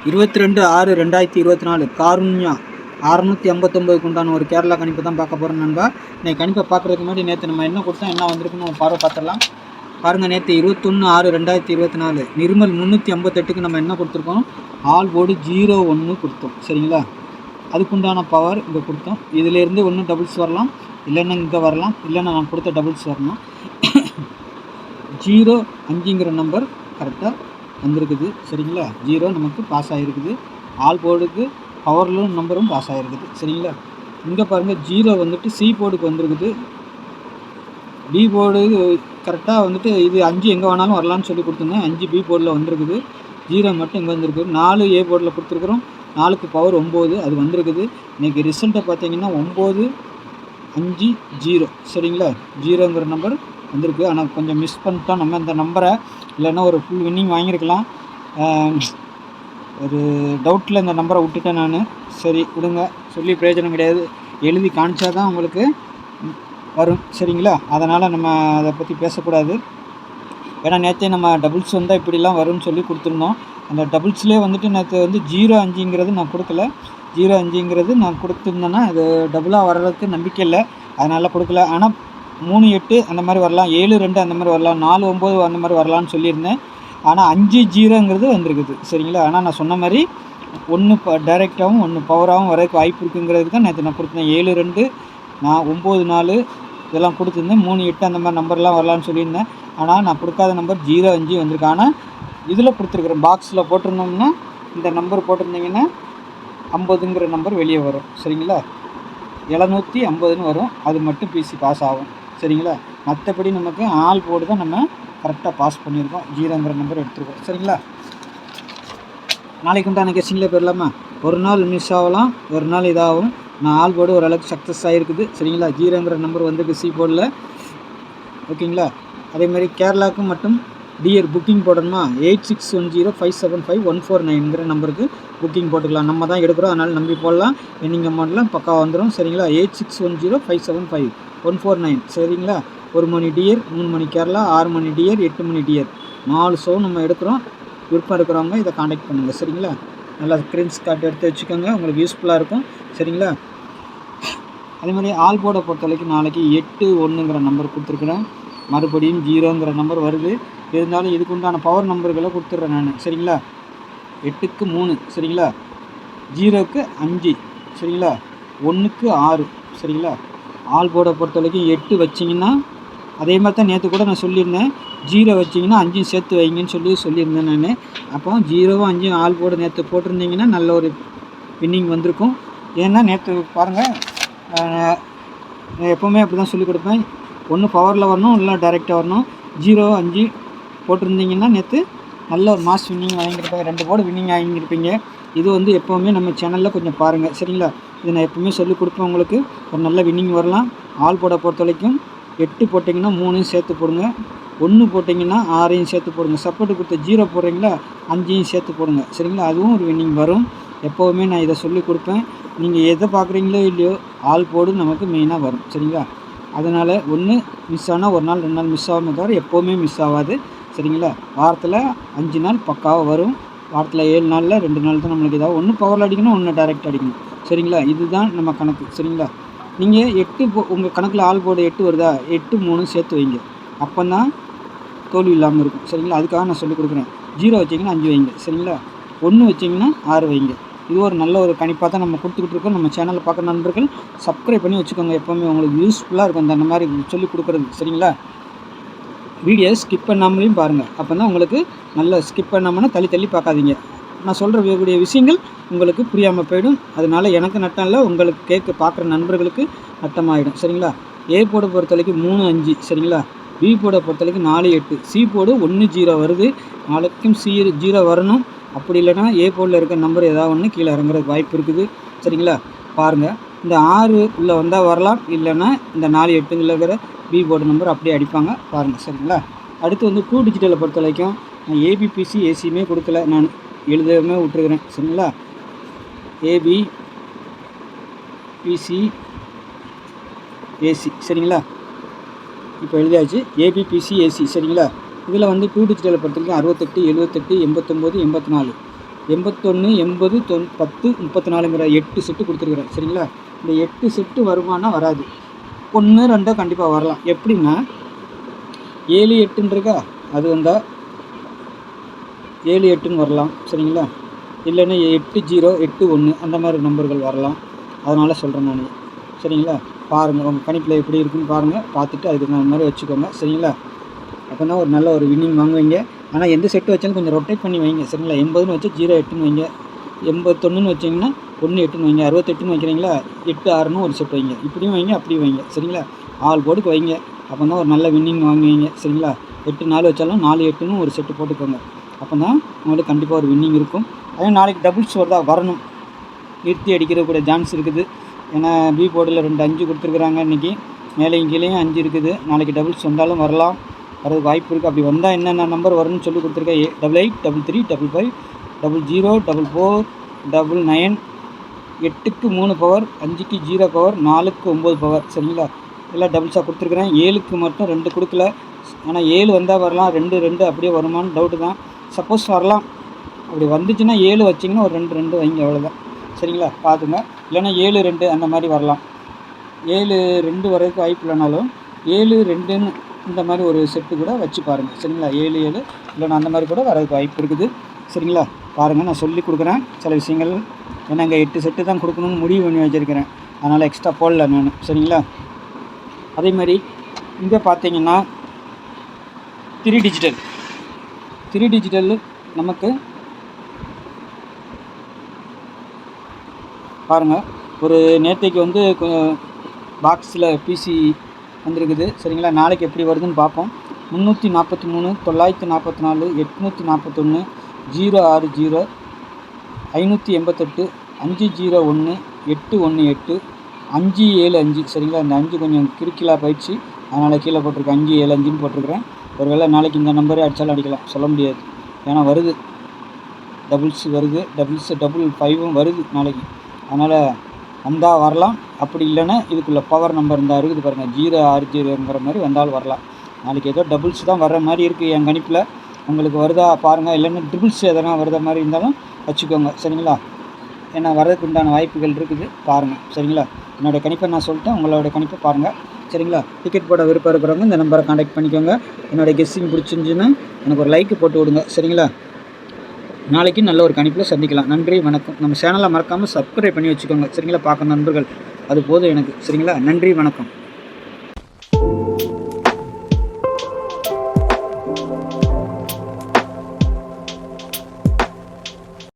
22/6/2024 காருண்யா 659க்கு உண்டான ஒரு கேரளா கணிப்பு தான் பார்க்க போகிறோம் நண்பா. இன்னைக்கு கணிப்பை பார்க்குறதுக்கு முன்னாடி நேற்று நம்ம என்ன கொடுத்தோம், என்ன வந்திருக்குன்னு ஒரு பார்வை பார்த்துடலாம். பாருங்கள், நேற்று 21/6/2024 நிர்மல் 358க்கு நம்ம என்ன கொடுத்துருக்கோம், ஆல் போர்டு 0-1 கொடுத்தோம். சரிங்களா, அதுக்குண்டான பவர் இங்கே கொடுத்தோம். இதிலேருந்து ஒன்று டபுள்ஸ் வரலாம், இல்லைன்னா இங்கே வரலாம், இல்லைன்னா நான் கொடுத்த டபுள்ஸ் வரணும். 0-5ங்கிற நம்பர் கரெக்டாக வந்திருக்குது. சரிங்களா, 0 நமக்கு பாஸ் ஆகிருக்குது. ஆல் போர்டுக்கு பவர்லும் நம்பரும் பாஸ் ஆகிருக்குது. சரிங்களா, இங்கே பாருங்கள் 0 வந்துட்டு சி போர்டுக்கு வந்திருக்குது. பி போர்டு கரெக்டாக வந்துட்டு இது 5 எங்கே வேணாலும் வரலான்னு சொல்லி கொடுத்துருந்தேன். 5 பி போர்டில் வந்திருக்குது. 0 மட்டும் இங்கே வந்திருக்கு. 4 ஏ போர்டில் கொடுத்துருக்குறோம். 4க்கு பவர் 9 அது வந்திருக்குது. இன்றைக்கி ரிசல்ட்டை பார்த்தீங்கன்னா 9-5-0. சரிங்களா, 0ங்கிற நம்பர் வந்திருக்கு. ஆனால் கொஞ்சம் மிஸ் பண்ணிட்டோம் நம்ம இந்த நம்பரை, இல்லைன்னா ஒரு ஃபுல் வின்னிங் வாங்கியிருக்கலாம். ஒரு டவுட்டில் இந்த நம்பரை விட்டுட்டேன் நான். சரி விடுங்க, சொல்லி பிரயோஜனம் கிடையாது. எழுதி காமிச்சா தான் உங்களுக்கு வரும். சரிங்களா, அதனால் நம்ம அதை பற்றி பேசக்கூடாது. ஏன்னா நேற்றே நம்ம டபுள்ஸ் வந்தால் இப்படிலாம் வரும்னு சொல்லி கொடுத்துருந்தோம். அந்த டபுள்ஸ்லேயே வந்துட்டு நேற்று வந்து 0-5ங்கிறது நான் கொடுக்கல. 0-5ங்கிறது நான் கொடுத்துருந்தேன்னா அது டபுளாக வர்றதுக்கு நம்பிக்கை இல்லை, அதனால் கொடுக்கல. ஆனால் 3-8 அந்த மாதிரி வரலாம், 7-2 அந்த மாதிரி வரலாம், 4-9 அந்த மாதிரி வரலான்னு சொல்லியிருந்தேன். ஆனால் 5-0ங்கிறது வந்திருக்குது. சரிங்களா, ஆனால் நான் சொன்ன மாதிரி ஒன்று டைரெக்டாகவும் ஒன்று பவராகவும் வரதுக்கு வாய்ப்பு இருக்குங்கிறதுக்கு தான் நேற்று நான் கொடுத்தேன். 7-2 நான் 9-4 இதெல்லாம் கொடுத்துருந்தேன். 3-8 அந்த மாதிரி நம்பர்லாம் வரலான்னு சொல்லியிருந்தேன். ஆனால் நான் கொடுக்காத நம்பர் 0-5 வந்திருக்கு. ஆனால் இதில் கொடுத்துருக்குறேன், பாக்ஸில் போட்டிருந்தோம்னா இந்த நம்பர் போட்டிருந்தீங்கன்னா 50ங்கிற நம்பர் வெளியே வரும். சரிங்களா, 750ன்னு வரும். அது மட்டும் பிசி பாஸ் ஆகும். சரிங்களா, மற்றபடி நமக்கு ஆல் போர்டு தான் நம்ம கரெக்டாக பாஸ் பண்ணியிருக்கோம். 0ங்கிற நம்பர் எடுத்துருக்கோம். சரிங்களா, நாளைக்கு உண்டான கெஸ்டிங்கில் போயிடலாமா. ஒரு நாள் மிஸ் ஆகலாம், ஒரு நாள் இதாகும். நான் ஆல் போர்டு ஓரளவுக்கு சக்ஸஸ் ஆகிருக்குது. சரிங்களா, 0ங்கிற நம்பர் வந்துருக்கு சி போர்டில். ஓகேங்களா, அதேமாதிரி கேரளாவுக்கு மட்டும் டியர் புக்கிங் போடணுமா, 8610575149ங்கிற நம்பருக்கு புக்கிங் போட்டுக்கலாம். நம்ம தான் எடுக்கிறோம், அதனால் நம்பி போடலாம். எண்ணிங் அமௌண்ட்லாம் பக்கா வந்துடும். சரிங்களா, 8610575149. சரிங்களா, 1 மணி டியர், 3 மணி கேரளா, 6 மணி டியர், 8 மணி டியர், 4 ஷோ நம்ம எடுக்கிறோம். விருப்பம் இருக்கிறவங்க இதை காண்டாக்ட் பண்ணுங்கள். சரிங்களா, நல்லா ஸ்க்ரீன்ஷாட் எடுத்து வச்சுக்கோங்க, உங்களுக்கு யூஸ்ஃபுல்லாக இருக்கும். சரிங்களா, அதே மாதிரி ஆல் போர்டை பொறுத்த வரைக்கும் நாளைக்கு 8-1ங்கிற நம்பர் கொடுத்துருக்குறேன். மறுபடியும் 0ங்கிற நம்பர் வருது. இருந்தாலும் இதுக்கு உண்டான பவர் நம்பர்களை கொடுத்துட்றேன் நான். சரிங்களா, 8க்கு 3. சரிங்களா, 0க்கு 5. சரிங்களா, 1க்கு 6. சரிங்களா, ஆல் போர்டை பொறுத்த வரைக்கும் 8 வச்சிங்கன்னா அதே மாதிரி தான் நேற்று கூட நான் சொல்லியிருந்தேன். 0 வச்சிங்கன்னா 5 சேர்த்து வைங்கன்னு சொல்லியிருந்தேன் நான். அப்போ 0வும் 5 ஆல் போர்டு நேற்று போட்டிருந்தீங்கன்னா நல்ல ஒரு வின்னிங் வந்திருக்கும். ஏன்னா நேற்று பாருங்கள், எப்போவுமே அப்படி தான் சொல்லிக் கொடுப்பேன். ஒன்று பவரில் வரணும், இல்லை டைரெக்டாக வரணும். 0-5 போட்டிருந்தீங்கன்னா நேற்று நல்ல ஒரு மாஸ் வின்னிங் வாங்கியிருப்பாங்க. 2 போர்டு வின்னிங் வாங்கியிருப்பீங்க. இது வந்து எப்போவுமே நம்ம சேனலில் கொஞ்சம் பாருங்கள். சரிங்களா, இது நான் எப்போவுமே சொல்லிக் கொடுப்பேன். உங்களுக்கு ஒரு நல்ல வின்னிங் வரலாம். ஆல் போர்டை பொறுத்த வரைக்கும் 8 போட்டிங்கன்னா 3 சேர்த்து போடுங்க, 1 போட்டிங்கன்னா 6 சேர்த்து போடுங்க. சப்போர்ட்டு கொடுத்த 0 போடுறீங்களா, 5 சேர்த்து போடுங்க. சரிங்களா, அதுவும் ஒரு வின்னிங் வரும். எப்போவுமே நான் இதை சொல்லிக் கொடுப்பேன். நீங்கள் எதை பார்க்குறீங்களோ இல்லையோ ஆல் போர்டு நமக்கு மெயினாக வரும். சரிங்களா, அதனால் ஒன்று மிஸ் ஆனால் ஒரு நாள் 2 நாள் மிஸ் ஆகாமல் தவிர எப்போவுமே மிஸ் ஆகாது. சரிங்களா, வாரத்தில் 5 நாள் பக்காவாக வரும். வாரத்தில் 7 நாளில் 2 நாள் தான் நம்மளுக்கு ஏதாவது ஒன்று பவரில் அடிக்கணும், ஒன்று டைரெக்ட் அடிக்கணும். சரிங்களா, இதுதான் நம்ம கணக்கு. சரிங்களா, நீங்கள் 8 உங்கள் கணக்கில் ஆல் போர்டு 8 வருதா, 8-3 சேர்த்து வைங்க. அப்போ தான் தோல்வி இல்லாமல் இருக்கும். சரிங்களா, அதுக்காக நான் சொல்லிக் கொடுக்குறேன். 0 வச்சிங்கன்னா 5 வைங்க. சரிங்களா, 1 வச்சிங்கன்னா 6 வைங்க. இது ஒரு நல்ல ஒரு கணிப்பாக தான் நம்ம கொடுத்துக்கிட்டு இருக்கோம். நம்ம சேனலில் பார்க்குற நண்பர்கள் சப்ஸ்கிரைப் பண்ணி வச்சுக்கோங்க. எப்போவுமே உங்களுக்கு யூஸ்ஃபுல்லாக இருக்கும் அந்த மாதிரி சொல்லிக் கொடுக்குறது. சரிங்களா, வீடியோ ஸ்கிப் பண்ணாமலையும் பாருங்கள். அப்போ தான் உங்களுக்கு நல்ல ஸ்கிப் பண்ணாமன்னா தள்ளி பார்க்காதீங்க. நான் சொல்கிற விஷயங்கள் உங்களுக்கு புரியாமல் போயிடும். அதனால் எனக்கு நட்டம் இல்லை, உங்களுக்கு பார்க்குற நண்பர்களுக்கு நட்டமாகிடும். சரிங்களா, ஏ போர்டை பொறுத்த வரைக்கும் 3-5. சரிங்களா, பி போர்டை பொறுத்த வரைக்கும் 4-8. சி போர்டு 1-0 வருது. நாளைக்கும் 0 வரணும். அப்படி இல்லைனா ஏ போர்டில் இருக்க நம்பர் ஏதாவது ஒன்று கீழே இறங்குறதுக்கு வாய்ப்பு இருக்குது. சரிங்களா, பாருங்கள், இந்த 6 உள்ளே வந்தால் வரலாம், இல்லைன்னா இந்த 4-8ங்கில் இருக்கிற பி போர்டு நம்பர் அப்படியே அடிப்பாங்க. பாருங்கள். சரிங்களா, அடுத்து வந்து 2 டிஜிட்டலை பொறுத்த வரைக்கும் நான் ஏபிபிசி ஏசியுமே கொடுக்கல, நான் எழுதவே விட்டுருக்குறேன். சரிங்களா, ஏபிபிசி ஏசி. சரிங்களா, இப்போ எழுதியாச்சு ஏபிபிசி ஏசி. சரிங்களா, இதில் வந்து 2 டிஜிட்டலை பொறுத்த வரைக்கும் 68 78 89 84 81 80 10 34ங்கிற 8 செட்டு கொடுத்துருக்குறேன். சரிங்களா? இந்த 8 செட்டு வருமானா வராது. 1 2 கண்டிப்பாக வரலாம். எப்படின்னா 7 8ன்னு இருக்கா, அது வந்தால் 7 8ன்னு வரலாம். சரிங்களா? இல்லைன்னா 8 0 8 1 அந்த மாதிரி நம்பர்கள் வரலாம். அதனால் சொல்கிறேன் நான். சரிங்களா? பாருங்கள், உங்கள் கணிப்பில் எப்படி இருக்குன்னு பாருங்கள். பார்த்துட்டு அதுக்கு நான் மாதிரி வச்சுக்கோங்க. சரிங்களா? அப்போ தான் ஒரு நல்ல ஒரு வின்னிங் வாங்குவீங்க. ஆனால் எந்த செட்டு வச்சாலும் கொஞ்சம் ரொட்டேட் பண்ணி வைங்க. சரிங்களா? 80ன்னு வச்சு 0 8ன்னு வைங்க. 81ன்னு வச்சிங்கன்னா 1 8ன்னு வைங்க. 68ன்னு வைக்கிறீங்களா 8 6ன்னு ஒரு செட் வைங்க. இப்படியும் வைங்க, அப்படியும் வைங்க. சரிங்களா? 6 போர்டுக்கு வைங்க. அப்போ தான் ஒரு நல்ல வின்னிங் வாங்குவீங்க. சரிங்களா? 8 4 வச்சாலும் 4 8ன்னு ஒரு செட்டு போட்டுக்கோங்க. அப்போ தான் உங்களுக்கு கண்டிப்பாக ஒரு வின்னிங் இருக்கும். அதே நாளைக்கு டபுள்ஸ் வரணும். நிறுத்தி அடிக்கிறக்கூடிய சான்ஸ் இருக்குது. ஏன்னா பி போர்டில் 2 5 கொடுத்துருக்குறாங்க. இன்றைக்கி மேலேயும் கீழேயும் 5 இருக்குது. நாளைக்கு டபுள்ஸ் வந்தாலும் வரலாம், வரதுக்கு வாய்ப்பு இருக்குது. அப்படி வந்தால் என்னென்ன நம்பர் வரும்னு சொல்லி கொடுத்துருக்கேன். 88 33 55 00 44 99 8க்கு 3 பவர், 5க்கு 0 பவர், 4க்கு 9 பவர். சரிங்களா? எல்லாம் டபுள்ஸாக கொடுத்துருக்குறேன். 7க்கு மட்டும் 2 கொடுக்கல. ஆனால் 7 வந்தால் வரலாம், 2 2 அப்படியே வருமானு டவுட்டு தான். சப்போஸ் வரலாம். அப்படி வந்துச்சுன்னா 7 வச்சிங்கன்னா ஒரு 2 2 வைங்க, அவ்வளோதான். சரிங்களா? பார்த்துங்க. இல்லைன்னா 7 2 அந்த மாதிரி வரலாம். 7 2 வரதுக்கு வாய்ப்பு இல்லைனாலும் 7 2ன்னு இந்த மாதிரி ஒரு செட்டு கூட வச்சு பாருங்கள். சரிங்களா? 7 7 இல்லைன்னா அந்த மாதிரி கூட வரதுக்கு வாய்ப்பு இருக்குது. சரிங்களா? பாருங்கள், நான் சொல்லி கொடுக்குறேன் சில விஷயங்கள். ஏன்னா இங்கே 8 செட்டு தான் கொடுக்கணும்னு முடிவு பண்ணி வச்சுருக்கிறேன். அதனால் எக்ஸ்ட்ரா போடல நான். சரிங்களா? அதே மாதிரி இங்கே பார்த்தீங்கன்னா 3 டிஜிட்டல் நமக்கு பாருங்கள், ஒரு நேற்றைக்கு வந்து பாக்ஸில் பிசி வந்திருக்குது. சரிங்களா? நாளைக்கு எப்படி வருதுன்னு பார்ப்போம். 343 944 841 060 588 501 818 575. சரிங்களா? இந்த 5 கொஞ்சம் கிறுக்கிலாக போயிடுச்சு, அதனால் கீழே போட்டிருக்கேன். 575ன்னு போட்டிருக்கிறேன். ஒரு வேளை நாளைக்கு இந்த நம்பரே அடித்தாலும் அடிக்கலாம், சொல்ல முடியாது. ஏன்னா வருது, டபுள்ஸ் வருது, டபுள் 5ம் வருது நாளைக்கு. அதனால் வந்தால் வரலாம். அப்படி இல்லைன்னா இதுக்குள்ளே பவர் நம்பர் இருந்தால் இருக்குது பாருங்கள், 060ங்கிற மாதிரி வந்தாலும் வரலாம். நாளைக்கு ஏதோ டபுள்ஸ் தான் வர்ற மாதிரி இருக்குது என் கணிப்பில். உங்களுக்கு வருதா பாருங்கள். இல்லைன்னா ட்ரிபிள்ஸ் எதனா வருத மாதிரி இருந்தாலும் வச்சுக்கோங்க. சரிங்களா? ஏன்னா வர்றதுக்கு உண்டான வாய்ப்புகள் இருக்குது, பாருங்கள். சரிங்களா? என்னோடய கணிப்பை நான் சொல்லிட்டேன், உங்களோட கணிப்பை பாருங்கள். சரிங்களா? டிக்கெட் போட விருப்பம் இருக்கிறவங்க இந்த நம்பரை கான்டாக்ட் பண்ணிக்கோங்க. என்னோடய கெஸ்ஸிங் பிடிச்சிருந்துச்சுன்னா எனக்கு ஒரு லைக்கு போட்டு விடுங்க. சரிங்களா? நாளைக்கு நல்ல ஒரு கணிப்பில் சந்திக்கலாம். நன்றி, வணக்கம். நம்ம சேனலை மறக்காமல் சப்ஸ்கிரைப் பண்ணி வச்சுக்கோங்க. சரிங்களா? பார்க்க நண்பர்கள் அது போதும் எனக்கு. சரிங்களா? நன்றி, வணக்கம்.